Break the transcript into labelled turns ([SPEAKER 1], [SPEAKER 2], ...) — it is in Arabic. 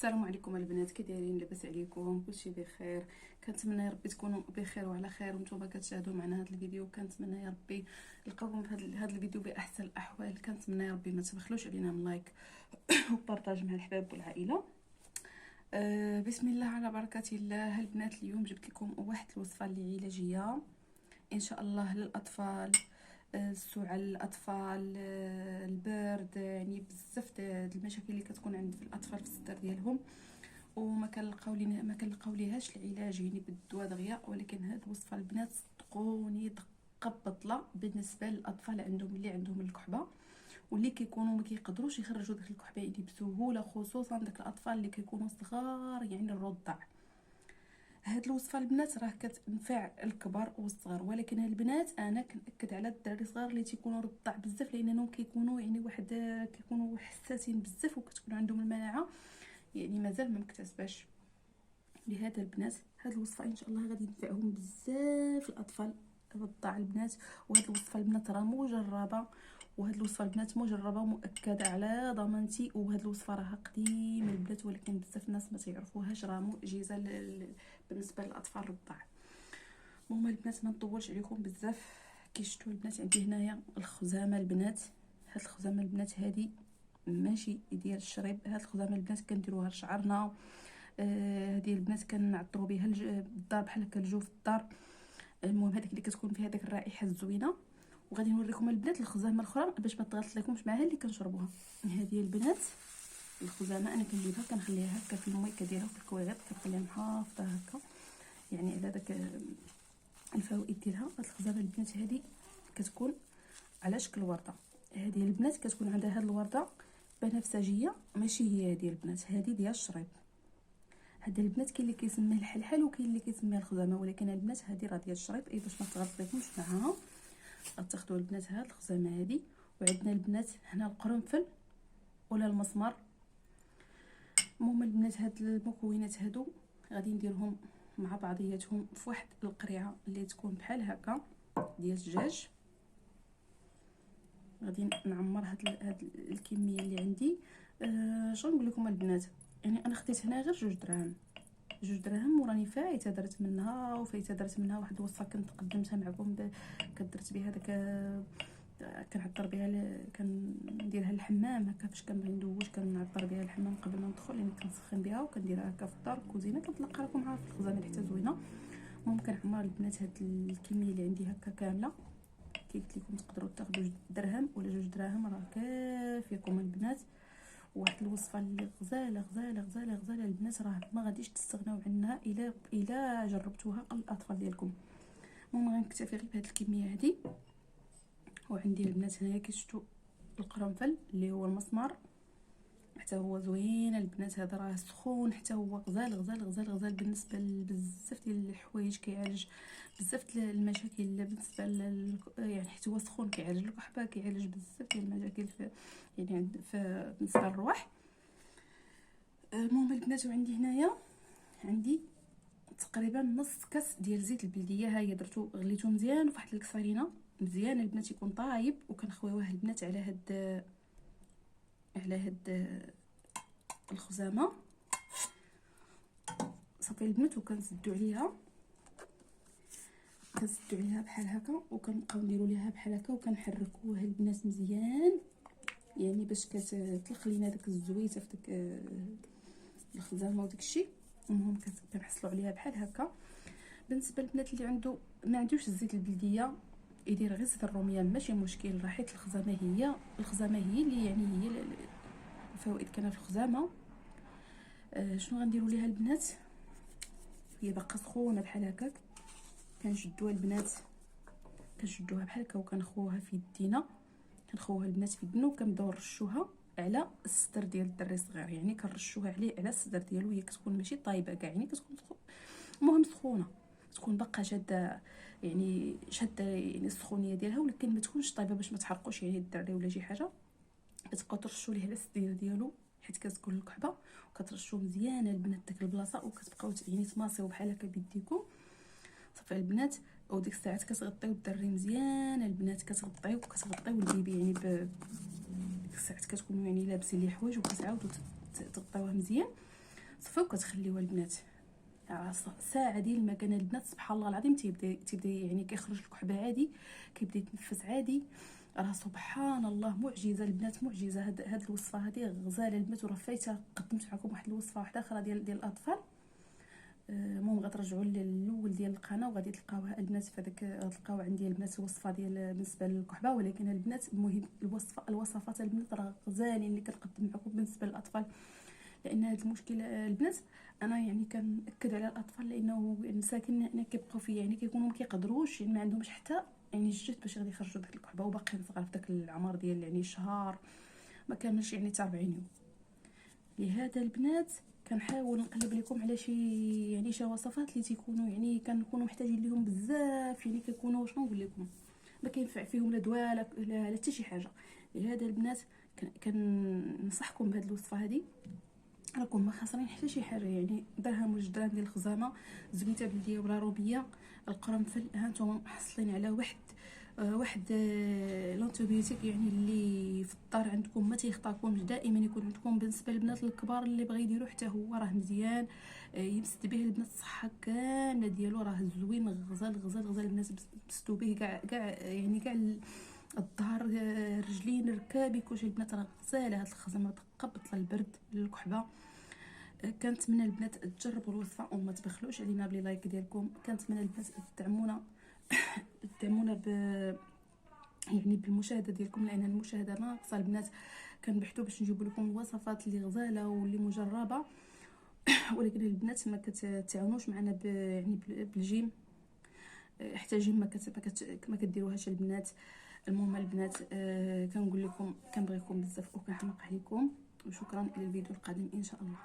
[SPEAKER 1] السلام عليكم البنات، كي دايرين؟ لاباس عليكم؟ كلشي بخير؟ كنتمنى يا ربي تكونوا بخير وعلى خير وانتم كتشاهدوا معنا هذا الفيديو. كنتمنى يا ربي نلقاوكم في هذا الفيديو باحسن الاحوال. كنتمنى يا ربي ما تبخلوش علينا من لايك وبارطاج مع الحباب والعائله. بسم الله على بركه الله. البنات اليوم جبت لكم واحد الوصفه اللي علاجيه ان شاء الله للاطفال، السعال الاطفال، البرد، يعني بزاف د المشاكل اللي كتكون عند الاطفال في الصدر ديالهم وما كنلقاو ليهاش العلاج يعني بالدواء دغيا. ولكن هاد الوصفه البنات صدقوني دقه بطله بالنسبه للاطفال اللي عندهم الكحبه واللي كيكونوا ما كيقدروش يخرجوا داك الكحبه يعني بسهوله، خصوصا داك الاطفال اللي كيكونوا صغار يعني الرضع. هاد الوصفه البنات راه كتنفع الكبار والصغار، ولكن البنات انا كنأكد على الدراري الصغار اللي تيكونوا رضع بزاف، لانهم كيكونوا يعني كيكونوا حساسين بزاف وكتكون عندهم المناعه يعني مازال ما مكتسباش. لهذا البنات هاد الوصفه ان شاء الله غادي تنفعهم بزاف الاطفال الرضع البنات. وهاد الوصفه البنات راه مجربه، وهاد الوصفه البنات مجربه ومؤكده على ضمانتي. وهاد الوصفه راه قديمه البنات ولكن بزاف الناس ما تعرفوهاش، راه معجزه بالنسبه للاطفال الرضع. المهم البنات ما نطولش عليكم بزاف. كي شفتوا البنات عندي هنايا الخزامه البنات. هاد الخزامه البنات هادي ماشي ديال الشريب، هاد الخزامه البنات كنديروها لشعرنا. هذه البنات كنعطروا بها الدار بحال هكا الجو في الدار. المهم هذيك اللي كتكون فيها ديك الرائحه الزوينه. وغادي نوريكم البنات الخزامه الاخرى باش ما تغلط لكمش معها اللي كنشربوها. هذه البنات الخزامه انا كنجيبها كنخليها هكا في المي، كديرها في الكويغيط كنخليها محافظه هكا يعني على داك الفوائد ديالها. هاد الخزامه البنات هذه كتكون على شكل ورده. هذه البنات كتكون عندها هاد الورده بنفسجيه، ماشي هي هذه البنات، هذه ديال الشريب. هاد البنات كاين اللي كيسميه الحلحل وكاين اللي كيسميه الخزامه، ولكن البنات هذه راه ديال الشريب. اي باش ما تغلطيكمش معاها غتاخدوا البنات هاد الخزامه هذه. وعندنا البنات هنا القرنفل ولا المسمار. المهم البنات هاد المكونات هادو غادي نديرهم مع بعضياتهم في واحد القريعه اللي تكون بحال هكا ديال الدجاج. غادي نعمر هاد الكميه اللي عندي. شنو نقول لكم البنات، يعني انا خديت هنا غير 2 دراهم وراني فايته درت منها واحد الوصفه كنت قدمتها معكم كدرت بها داك، كنعطر بها كنديرها للحمام هكا فاش كنبغي ندوش كنعطر بها الحمام قبل ما ندخل، يعني كنسخن بها وكنديرها هكا في الدار الكوزينه. كنطلقها لكم معها في الخزانه حتى زوينه. المهم كنعمر البنات هاد الكميه اللي عندي هكا كامله. كي قلت لكم تقدروا تاخذوا درهم ولا 2 دراهم راه كافيكم البنات. واحد الوصفه اللي غزاله غزاله غزاله غزاله البنات، راه ما غاديش تستغناو عنها الا جربتوها الاطفال ديالكم. المهم غنكتفي غير بهاد الكميه هذه. وعندي البنات هنايا كيشفتوا القرنفل اللي هو المسمار، حتى هو زوين البنات. هذا راه سخون حتى هو غزال غزال غزال غزال بالنسبه لبزاف ديال الحوايج، كيعالج بزاف ديال المشاكل بالنسبه يعني حيت هو سخون كيعالج الكحبه، كيعالج بزاف ديال المشاكل في يعني بالنسبه للروح. المهم البنات وعندي هنايا عندي تقريبا نص كاس ديال زيت البلديه. ها هي درتو غليتو مزيان فواحد الكسرينه مزيان البنات يكون طايب، وكنخويوه البنات على هاد الخزامه صافي البنات. وكنسدو عليها بحال هكا وكنبقاو نديرو ليها بحال هكا وكنحركوها البنات مزيان، يعني باش كتطلق لينا داك الزويته في داك الخزامه وداك الشيء. المهم كنحصلوا عليها بحال هكا. بالنسبه للبنات اللي ما عندوش الزيت البلديه يدير غير زيت الروميان ماشي مشكل، راه حيت الخزامه هي اللي يعني هي الفوائد كاينه في الخزامه. شنو غنديروا ليها البنات، هي باقا سخونه بحال هكاك. كنشدوها البنات كنشدوها بحال هكا وكنخوها في يدينا، كنخوها البنات في يدنا وكنبداو نرشوها على الصدر ديال الدري الصغير. يعني كنرشوها عليه على الصدر ديالو، هي كتكون ماشي طايبه كاع يعني كتكون المهم سخونه، تكون باقا شاده يعني يعني السخونيه ديالها، ولكن ما تكونش طايبه باش ما تحرقوش يعني الدري ولا شي حاجه. كتبقاو ترشوا ليه على الصدر ديالو حيت كتكون الكحبه، وكترشوا مزيان البنات داك البلاصه وكتبقاو يعني تماسيو بحال هكا بيديكم. صافي البنات وديك الساعات كتغطيو الدري مزيان البنات، كتغطيو البيبي يعني ديك الساعات كتكونوا يعني لابسين ليه حوايج وكتعاودوا تغطيوه مزيان. صافي وكتخليوها البنات ساعه ديال ما كان البنات سبحان الله العظيم تيبدا يعني كيخرج الكحبه عادي، كيبدا يتنفس عادي. راه سبحان الله معجزه البنات، معجزه. هاد الوصفه هذه غزاله البنات، وراه فايته قدمت معكم واحد الوصفه واحده اخرى ديال الاطفال. المهم غترجعوا للاول ديال القناه وغادي تلقاوها البنات في هذاك، تلقاو عندي البنات وصفه ديال بالنسبه للكحبه. ولكن البنات المهم الوصفات البنات راه غزالين اللي كنقدم معكم بالنسبه للاطفال، لان هذا المشكل البنات انا يعني كنأكد على الاطفال، لانه المساكن هنا كيبقاو فيا يعني كيكونوا ما كيقدروش، يعني ما عندهمش حتى يعني الجهد باش غادي يخرجوا داك الكحبه، وباقيين صغار في داك العمر ديال يعني شهر ما كاملش يعني حتى 40 يوم. لهذا البنات كنحاول نقلب لكم على شي يعني شي وصفات اللي تيكونوا يعني كنكونوا محتاجين لهم بزاف، يعني كيكونوا شنو نقول لكم ما كينفع فيهم لا دواء لا حتى شي حاجه. لهذا البنات كننصحكم بهذه الوصفه هذه، راكم ما خاسرين حتى شي حاجه. يعني درهم وجوج دراهم ديال الخزامه، زبيته بلديه ولا روبيه، القرنفل. ها نتوما محصلين على واحد لونتيبيوتيك يعني اللي في الدار عندكم ما تيخطاكمش، دائما يكون عندكم. بالنسبه للبنات الكبار اللي بغا يديروا حتى هو راه مزيان، يمسد به البنات الصحه كامله ديالو، راه زوين غزال غزال غزال. البنات بسدوا به كاع يعني كاع الظهر، الرجلين، ركابي، كلشي. البنات راه غزاله هاد الخزامه، تقبط البرد للكحبه. كنتمنى البنات تجربوا الوصفه وما تبخلوش علينا بلي لايك ديالكم. كنتمنى البنات تدعمونا يعني بالمشاهده ديالكم، لان المشاهده ناقصه البنات. كنبحثوا باش نجيب لكم الوصفات اللي غزاله واللي مجربه، ولكن البنات ما كتعاونوش معنا يعني بالجيم، حتى جيم ما كديروهاش البنات. المهم البنات كنقول لكم كنبغيكم بزاف وكنحماق عليكم، وشكرا. الى الفيديو القادم ان شاء الله.